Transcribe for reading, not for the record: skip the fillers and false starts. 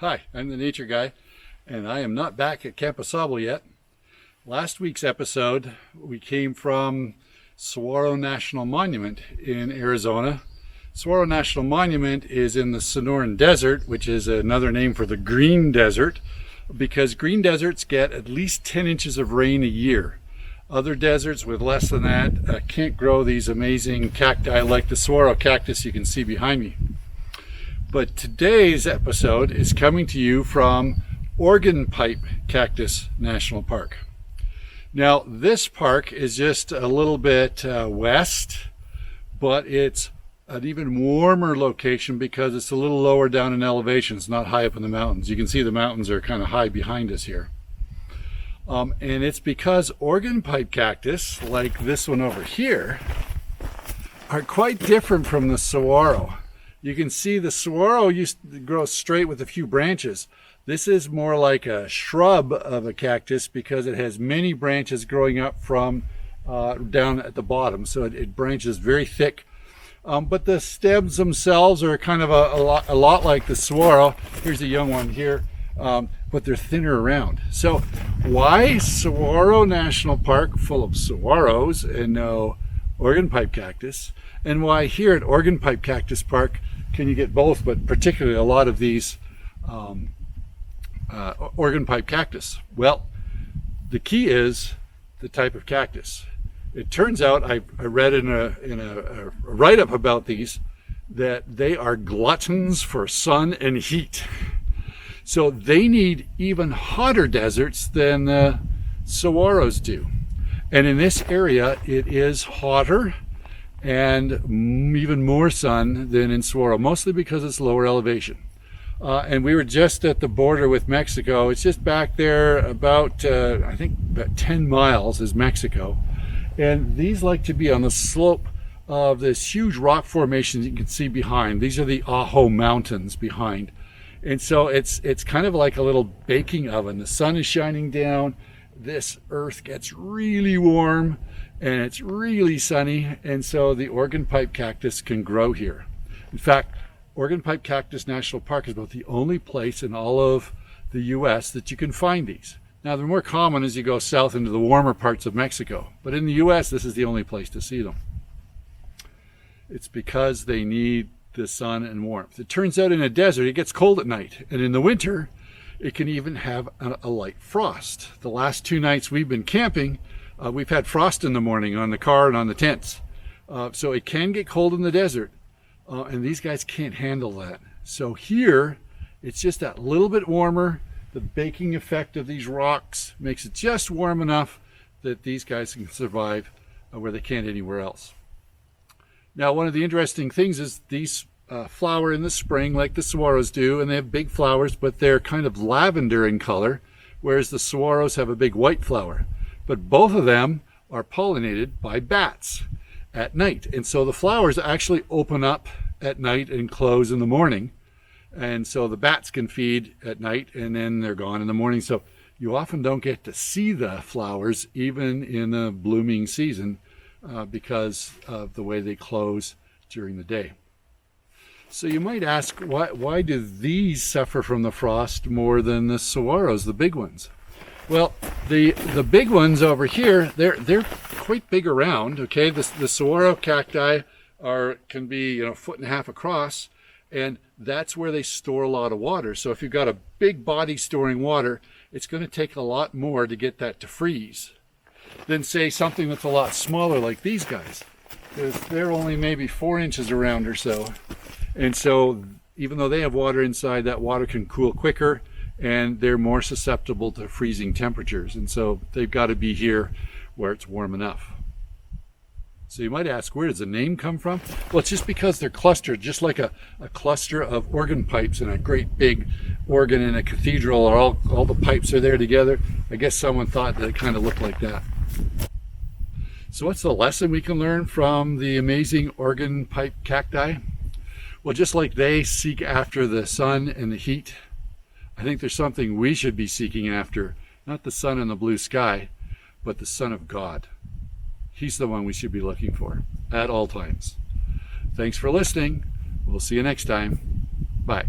Hi, I'm the Nature Guy, and I am not back at Camp Au Sable yet. Last week's episode, we came from Saguaro National Monument in Arizona. Saguaro National Monument is in the Sonoran Desert, which is another name for the green desert, because green deserts get at least 10 inches of rain a year. Other deserts with less than that can't grow these amazing cacti like the saguaro cactus you can see behind me. But today's episode is coming to you from Organ Pipe Cactus National Park. Now, this park is just a little bit west, but it's an even warmer location because it's a little lower down in elevation. It's not high up in the mountains. You can see the mountains are kind of high behind us here. And it's because organ pipe cactus, like this one over here, are quite different from the saguaro. You can see the saguaro used to grow straight with a few branches. This is more like a shrub of a cactus because it has many branches growing up from down at the bottom. So it branches very thick. But the stems themselves are kind of a lot like the saguaro. Here's a young one here, but they're thinner around. So why Saguaro National Park full of saguaros and no organ pipe cactus? And why here at Organ Pipe Cactus Park can you get both, but particularly a lot of these organ pipe cactus? Well, the key is the type of cactus. It turns out, I read in a write-up about these, that they are gluttons for sun and heat. So they need even hotter deserts than the saguaros do. And in this area, it is hotter and even more sun than in saguaro, mostly because it's lower elevation. And we were just at the border with Mexico. It's just back there about, I think about 10 miles is Mexico. And these like to be on the slope of this huge rock formation you can see behind. These are the Ajo Mountains behind. And so it's kind of like a little baking oven. The sun is shining down. This earth gets really warm and it's really sunny. And so the organ pipe cactus can grow here. In fact, Organ Pipe Cactus National Park is about the only place in all of the US that you can find these. Now, they're more common as you go south into the warmer parts of Mexico, but in the US, this is the only place to see them. It's because they need the sun and warmth. It turns out in a desert, it gets cold at night, and in the winter, it can even have a light frost. The last 2 nights we've been camping, we've had frost in the morning on the car and on the tents. So it can get cold in the desert. And these guys can't handle that. So here, it's just that little bit warmer. The baking effect of these rocks makes it just warm enough that these guys can survive where they can't anywhere else. Now, one of the interesting things is these flower in the spring like the saguaros do, and they have big flowers, but they're kind of lavender in color, whereas the saguaros have a big white flower. But both of them are pollinated by bats at night. And so the flowers actually open up at night and close in the morning. And so the bats can feed at night and then they're gone in the morning. So you often don't get to see the flowers even in the blooming season because of the way they close during the day. So you might ask, why do these suffer from the frost more than the saguaros, the big ones? Well, the big ones over here, they're quite big around. Okay, the saguaro cacti can be 1.5 foot across, and that's where they store a lot of water. So if you've got a big body storing water, it's going to take a lot more to get that to freeze than say something that's a lot smaller like these guys, because they're only maybe 4 inches around or so. And so even though they have water inside, that water can cool quicker and they're more susceptible to freezing temperatures. And so they've got to be here where it's warm enough. So you might ask, where does the name come from? Well, it's just because they're clustered, just like a cluster of organ pipes in a great big organ in a cathedral, or all the pipes are there together. I guess someone thought that it kind of looked like that. So what's the lesson we can learn from the amazing organ pipe cacti? Well, just like they seek after the sun and the heat, I think there's something we should be seeking after, not the sun and the blue sky, but the Son of God. He's the one we should be looking for at all times. Thanks for listening. We'll see you next time. Bye.